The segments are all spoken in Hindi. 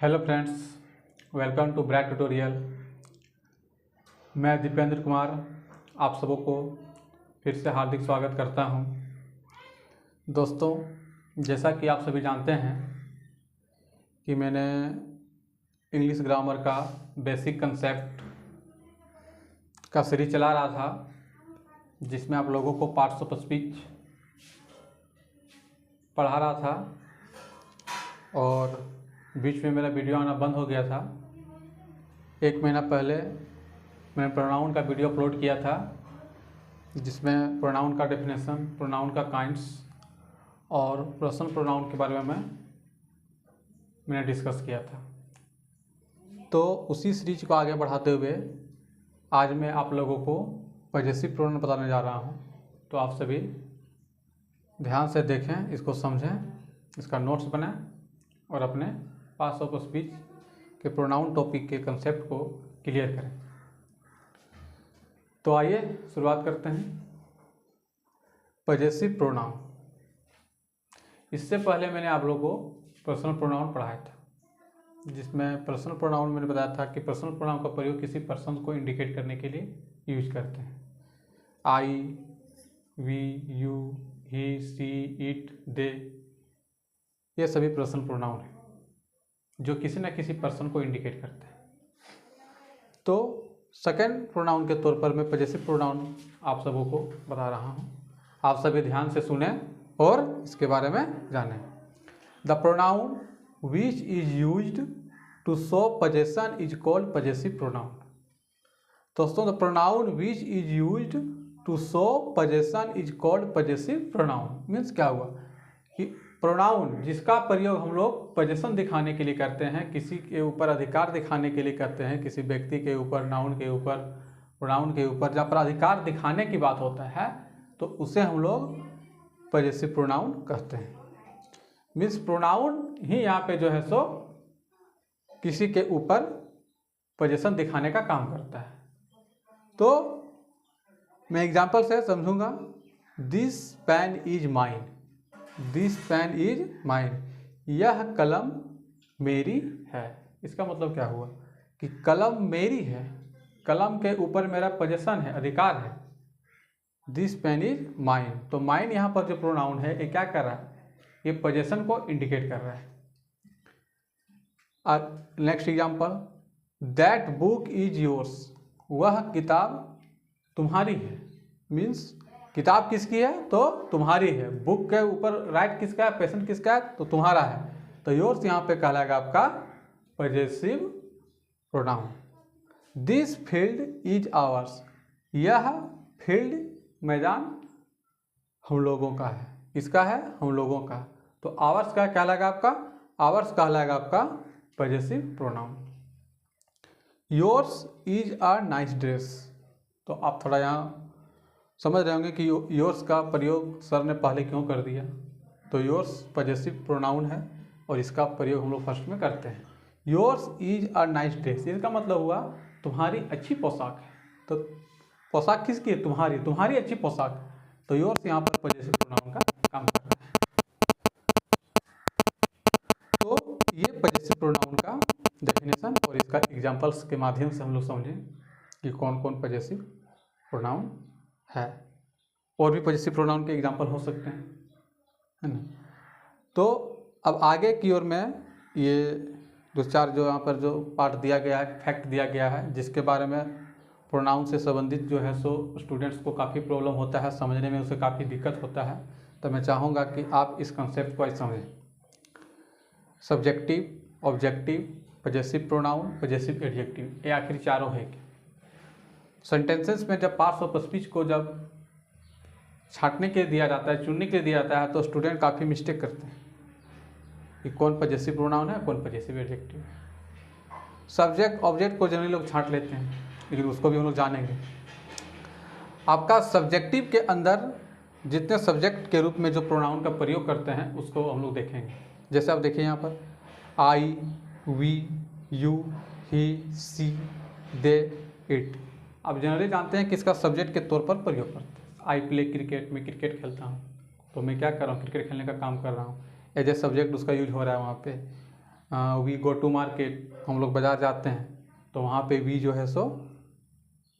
Hello friends, welcome to Brack tutorial. मैं दीपेंद्र कुमार आप सबों को फिर से हार्दिक स्वागत करता हूं। दोस्तों, जैसा कि आप सभी जानते हैं कि मैंने इंग्लिश ग्रामर का बेसिक कंसेप्ट का सीरीज चला रहा था, जिसमें आप लोगों को पार्ट्स ऑफ स्पीच पढ़ा रहा था और बीच में मेरा वीडियो आना बंद हो गया था। 1 महीना पहले मैंने प्रोनाउन का वीडियो अपलोड किया था, जिसमें प्रोनाउन का डेफिनेशन, प्रोनाउन का काइंड्स और पर्सनल प्रोनाउन के बारे में मैंने डिस्कस किया था। तो उसी सीरीज को आगे बढ़ाते हुए आज मैं आप लोगों को पॉजेसिव प्रोनाउन बताने जा रहा हूं। तो आप सभी ध्यान से देखें, इसको समझें, इसका नोट्स बनाएं और अपने पार्ट्स ऑफ स्पीच के प्रोनाउन टॉपिक के कंसेप्ट को क्लियर करें। तो आइए शुरुआत करते हैं। पॉजेसिव प्रोनाउन, इससे पहले मैंने आप लोगों को पर्सनल प्रोनाउन पढ़ाया था, जिसमें पर्सनल प्रोनाउन मैंने बताया था कि पर्सनल प्रोनाउन का प्रयोग किसी पर्सन को इंडिकेट करने के लिए यूज करते हैं। I, we, you, he, she, it, they, ये सभी पर्सनल प्रोनाउन हैं जो किसी न किसी पर्सन को इंडिकेट करते हैं। तो सेकंड प्रोनाउन के तौर पर मैं पॉजेसिव प्रोनाउन आप सबों को बता रहा हूं। आप सभी ध्यान से सुने और इसके बारे में जानें। The pronoun which is used to show possession is called possessive pronoun. दोस्तों, the pronoun which is used to show possession is called possessive pronoun. Means क्या हुआ कि प्रोनाउन जिसका प्रयोग हम लोग पोजीशन दिखाने के लिए करते हैं, किसी के ऊपर अधिकार दिखाने के लिए करते हैं, किसी व्यक्ति के ऊपर, नाउन के ऊपर, प्रोनाउन के ऊपर जहाँ पर अधिकार दिखाने की बात होता है, तो उसे हम लोग पॉजेसिव प्रोनाउन कहते हैं। मीन्स प्रोनाउन ही यहाँ पे जो है सो किसी के ऊपर पोजीशन दिखाने का काम करता है। तो मैं एग्जाम्पल से समझूंगा। This pen is mine, this pen is mine, यह कलम मेरी है। इसका मतलब क्या हुआ कि कलम मेरी है, कलम के ऊपर मेरा पोजीशन है, अधिकार है। दिस पेन इज माइन, तो माइन यहाँ पर जो प्रोनाउन है ये क्या कर रहा है, ये पोजीशन को इंडिकेट कर रहा है। Next example, that book is yours, वह किताब तुम्हारी है। मीन्स किताब किसकी है, तो तुम्हारी है। बुक के ऊपर राइट किसका है, पेशेंट किसका है, तो तुम्हारा है। तो योर्स यहाँ पे कहलाएगा आपका possessive pronoun. This field is ours, यह फील्ड, मैदान हम लोगों का है। किसका है, हम लोगों का। तो आवर्स का कहलाएगा आपका, आवर्स कहलाएगा आपका possessive pronoun. Yours is a nice dress, तो आप थोड़ा यहाँ समझ रहे होंगे कि योर्स का प्रयोग सर ने पहले क्यों कर दिया। तो योर्स पॉजेसिव प्रोनाउन है और इसका प्रयोग हम लोग फर्स्ट में करते हैं। Yours is a nice dress, इसका मतलब हुआ तुम्हारी अच्छी पोशाक है। तो पोशाक किसकी है, तुम्हारी, तुम्हारी अच्छी पोशाक। तो योर्स यहाँ पर पॉजेसिव प्रोनाउन का काम कर रहा है। तो ये पॉजेसिव प्रोनाउन का डेफिनेशन और इसका एग्जाम्पल्स के माध्यम से हम लोग समझें कि कौन कौन पॉजेसिव प्रोनाउन है। और भी पॉजेसिव प्रोनाउन के एग्जाम्पल हो सकते हैं, है ना। तो अब आगे की ओर में ये 2-4 जो यहाँ पर जो पार्ट दिया गया है, फैक्ट दिया गया है, जिसके बारे में प्रोनाउन से संबंधित जो है सो स्टूडेंट्स को काफ़ी प्रॉब्लम होता है, समझने में उसे काफ़ी दिक्कत होता है। तो मैं चाहूँगा कि आप इस कंसेप्ट को समझें। Subjective, objective, possessive pronoun, possessive adjective, ये आखिर चारों है। सेंटेंसेस में जब पार्ट्स ऑफ स्पीच को जब छांटने के लिए दिया जाता है, चुनने के लिए दिया जाता है, तो स्टूडेंट काफ़ी मिस्टेक करते हैं कि कौन पॉजेसिव प्रोनाउन है, कौन पॉजेसिव एडजेक्टिव है। सब्जेक्ट ऑब्जेक्ट को जनरली लोग छांट लेते हैं, लेकिन उसको भी हम लोग जानेंगे। आपका सब्जेक्टिव के अंदर जितने सब्जेक्ट के रूप में जो प्रोनाउन का प्रयोग करते हैं उसको हम लोग देखेंगे। जैसे आप देखिए यहाँ पर I, we, you, he, she, they, it. आप जनरली जानते हैं कि इसका सब्जेक्ट के तौर पर प्रयोग करते हैं। आई प्ले क्रिकेट, मैं क्रिकेट खेलता हूँ, तो मैं क्या कर रहा हूँ, क्रिकेट खेलने का काम कर रहा हूँ। एज ए सब्जेक्ट उसका यूज हो रहा है वहाँ पे। वी गो टू मार्केट, हम लोग बाज़ार जाते हैं, तो वहाँ पे वी जो है सो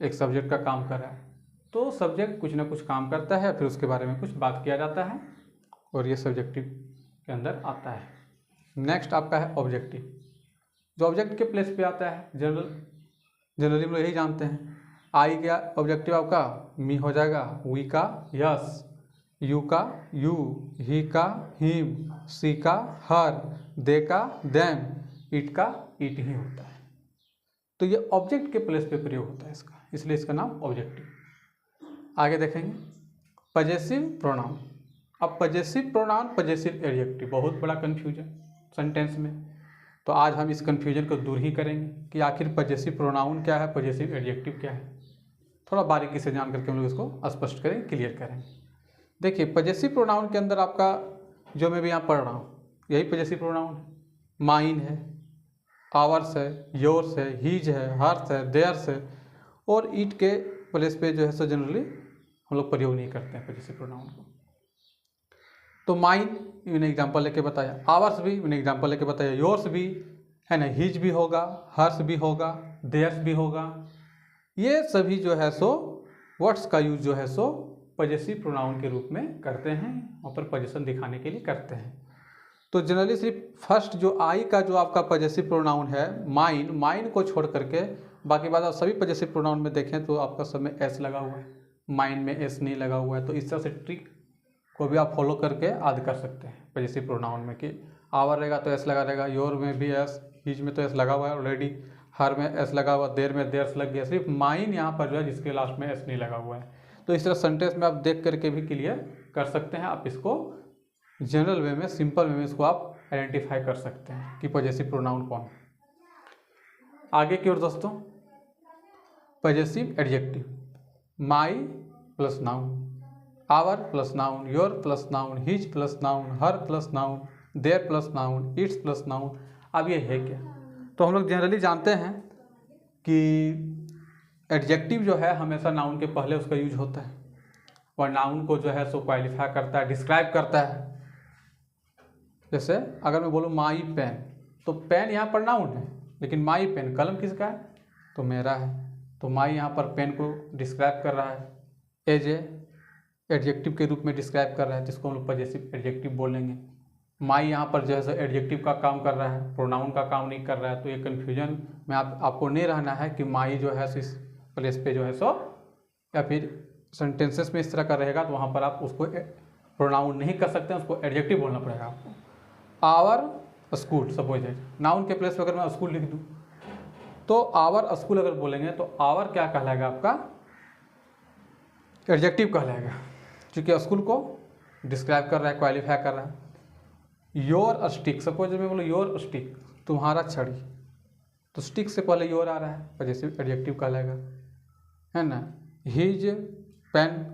एक सब्जेक्ट का काम कर रहा है। तो सब्जेक्ट कुछ ना कुछ काम करता है, फिर उसके बारे में कुछ बात किया जाता है और ये सब्जेक्टिव के अंदर आता है। नेक्स्ट आपका है ऑब्जेक्टिव, जो ऑब्जेक्ट के प्लेस पे आता है। जनरली हम लोग यही जानते हैं। आई का ऑब्जेक्टिव आपका मी हो जाएगा, वी का यस, यू का यू, ही का हिम, सी का हर, दे का देम, इट का इट ही होता है। तो ये ऑब्जेक्ट के प्लेस पे प्रयोग होता है इसका, इसलिए इसका नाम ऑब्जेक्टिव। आगे देखेंगे पजेसिव प्रोनाउन। अब पजेसिव प्रोनाउन, पजेसिव एडजेक्टिव, बहुत बड़ा कन्फ्यूजन सेंटेंस में। तो आज हम इस कन्फ्यूजन को दूर ही करेंगे कि आखिर पजेसिव प्रोनाउन क्या है, पजेसिव एडजेक्टिव क्या है। थोड़ा बारीकी से जान करके हम लोग इसको स्पष्ट करेंगे, क्लियर करेंगे। देखिए पजेसिव प्रोनाउन के अंदर आपका जो मैं भी यहाँ पढ़ रहा हूँ यही पजेसिव प्रोनाउन है। माइन है, आवर्स है, योर्स है, हीज है, हर्स है, देयर्स है, और ईट के प्लेस पे जो है सो जनरली हम लोग प्रयोग नहीं करते हैं पजेसिव प्रोनाउन को। तो माइन मैंने एग्जांपल लेके बताया, आवर्स भी मैंने एग्जांपल लेके बताया, योर्स भी है ना, हीज भी होगा, हर्स भी होगा, देयर्स भी होगा। ये सभी जो है सो वर्ड्स का यूज जो है सो पजेसिव प्रोनाउन के रूप में करते हैं, वहाँ पर पजेशन दिखाने के लिए करते हैं। तो जनरली सिर्फ फर्स्ट जो आई का जो आपका पजेसिव प्रोनाउन है माइन, माइन को छोड़ करके बाकी बात आप सभी पजेसिव प्रोनाउन में देखें तो आपका सब में एस लगा हुआ है, माइन में एस नहीं लगा हुआ है। तो इस तरह से ट्रिक को भी आप फॉलो करके याद कर सकते हैं पजेसिव प्रोनाउन में कि आवर रहेगा तो एस लगा रहेगा, योर में भी एस, हीज में तो एस लगा हुआ है ऑलरेडी, हर में एस लगा हुआ, देर में देयर्स लग गया, सिर्फ माइन यहाँ पर जो है जिसके लास्ट में एस नहीं लगा हुआ है। तो इस तरह सेंटेंस में आप देख करके भी क्लियर कर सकते हैं। आप इसको जनरल वे में, सिंपल वे में इसको आप आइडेंटिफाई कर सकते हैं कि पजेसिव प्रोनाउन कौन। आगे की ओर दोस्तों possessive adjective, my plus noun, our plus noun, your plus noun, his plus noun, her plus noun, their plus noun, its plus noun. अब ये है क्या? तो हम लोग जनरली जानते हैं कि एडजेक्टिव जो है हमेशा नाउन के पहले उसका यूज होता है और नाउन को जो है सो क्वालिफाई करता है, डिस्क्राइब करता है। जैसे अगर मैं बोलूँ माई पेन, तो पेन यहाँ पर नाउन है, लेकिन माई पेन कलम किसका है? तो मेरा है। तो माई यहाँ पर पेन को डिस्क्राइब कर रहा है, एज ए एडजेक्टिव के रूप में डिस्क्राइब कर रहा है, जिसको हम लोग पजेसिव एडजेक्टिव बोलेंगे। माई यहाँ पर जो है सो एडजेक्टिव का काम कर रहा है, प्रोनाउन का काम नहीं कर रहा है। तो ये कन्फ्यूजन में आपको नहीं रहना है कि माई जो है सो इस प्लेस पे जो है सो, या फिर सेंटेंसेस में इस तरह का रहेगा तो वहाँ पर आप उसको प्रोनाउन नहीं कर सकते हैं, उसको एडजेक्टिव बोलना पड़ेगा आपको। आवर स्कूल, सपोज है नाउन के प्लेस पर अगर मैं स्कूल लिख दूँ तो आवर स्कूल अगर बोलेंगे तो आवर क्या कहलाएगा? आपका एडजेक्टिव कहलाएगा, क्योंकि स्कूल को डिस्क्राइब कर रहा है, क्वालिफाई कर रहा है। योर स्टिक, सपोज मैं बोलो योर स्टिक, तुम्हारा छड़ी, तो स्टिक से पहले योर आ रहा है, पजेसिव एडजेक्टिव कहलाएगा, है ना। हिज पेन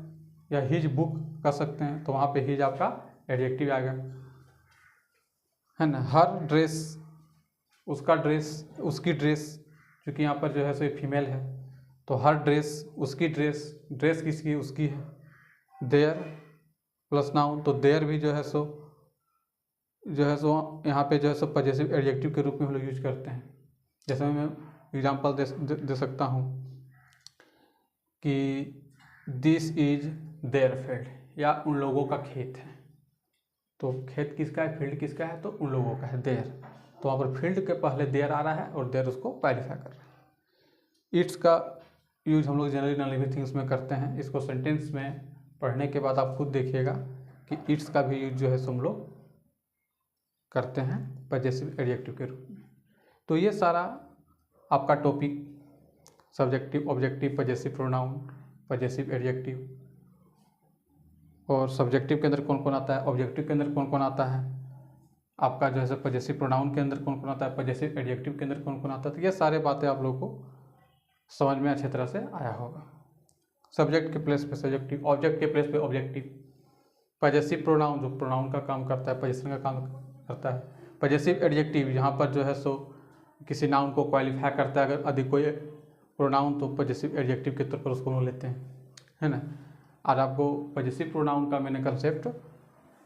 या हिज बुक कर सकते हैं, तो वहाँ पे हिज आपका एडजेक्टिव आएगा, है ना। हर ड्रेस, उसका ड्रेस, उसकी ड्रेस, क्योंकि यहाँ पर जो है सो फीमेल है, तो हर ड्रेस, उसकी ड्रेस, ड्रेस किसकी? उसकी है। देयर प्लस नाउन, तो देयर भी जो है सो यहाँ पे जो है सो पजेसिव एडजेक्टिव के रूप में हम लोग यूज करते हैं। जैसे मैं एग्जांपल दे सकता हूँ कि दिस इज देयर फील्ड, या उन लोगों का खेत है। तो खेत किसका है, फील्ड किसका है? तो उन लोगों का है, देयर। तो वहाँ पर फील्ड के पहले देयर आ रहा है और देयर उसको क्वालिफाई कर रहा है। इट्स का यूज हम लोग जनरली नॉन लिविंग थिंग्स में करते हैं। इसको सेंटेंस में पढ़ने के बाद आप खुद देखिएगा कि इट्स का भी यूज जो है सो हम लोग करते हैं पजेसिव एडजेक्टिव के रूप में। तो ये सारा आपका topic subjective, objective, possessive pronoun, possessive adjective, और सब्जेक्टिव के अंदर कौन कौन आता है, ऑब्जेक्टिव के अंदर कौन कौन आता है, आपका जो है सो पजेसिव प्रोनाउन के अंदर कौन कौन आता है, पजेसिव एडजेक्टिव के अंदर कौन कौन आता है। तो ये सारे बातें आप लोगों को समझ में अच्छी तरह से आया होगा। सब्जेक्ट के प्लेस पे सब्जेक्टिव, ऑब्जेक्ट के प्लेस पे ऑब्जेक्टिव, पजेसिव प्रोनाउन जो प्रोनाउन का काम करता है, पजेशन का काम करता है, पजेसिव एडजेक्टिव यहाँ पर जो है सो किसी नाउन को क्वालिफाई करता है। अगर अधिक कोई प्रोनाउन तो पजेसिव एडजेक्टिव के तौर पर उसको लेते हैं, है ना। आज आपको पजेसिव प्रोनाउन का मैंने कंसेप्ट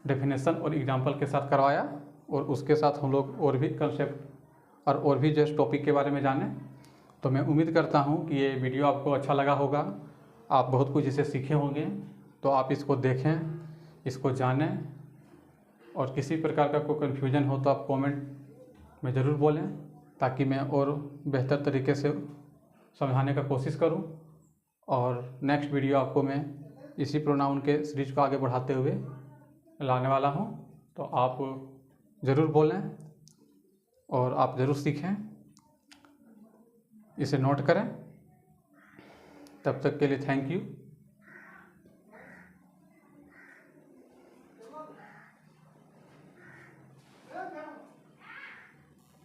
डेफिनेशन और एग्जाम्पल के साथ करवाया, और उसके साथ हम लोग और भी कंसेप्ट और भी जस्ट टॉपिक के बारे में जानें। तो मैं उम्मीद करता हूँ कि ये वीडियो आपको अच्छा लगा होगा, आप बहुत कुछ इसे सीखे होंगे। तो आप इसको देखें, इसको जानें, और किसी प्रकार का कोई कन्फ्यूजन हो तो आप कमेंट में ज़रूर बोलें, ताकि मैं और बेहतर तरीके से समझाने का कोशिश करूं। और नेक्स्ट वीडियो आपको मैं इसी प्रोनाउन के सीरीज को आगे बढ़ाते हुए लाने वाला हूं। तो आप ज़रूर बोलें और आप ज़रूर सीखें, इसे नोट करें। तब तक के लिए थैंक यू।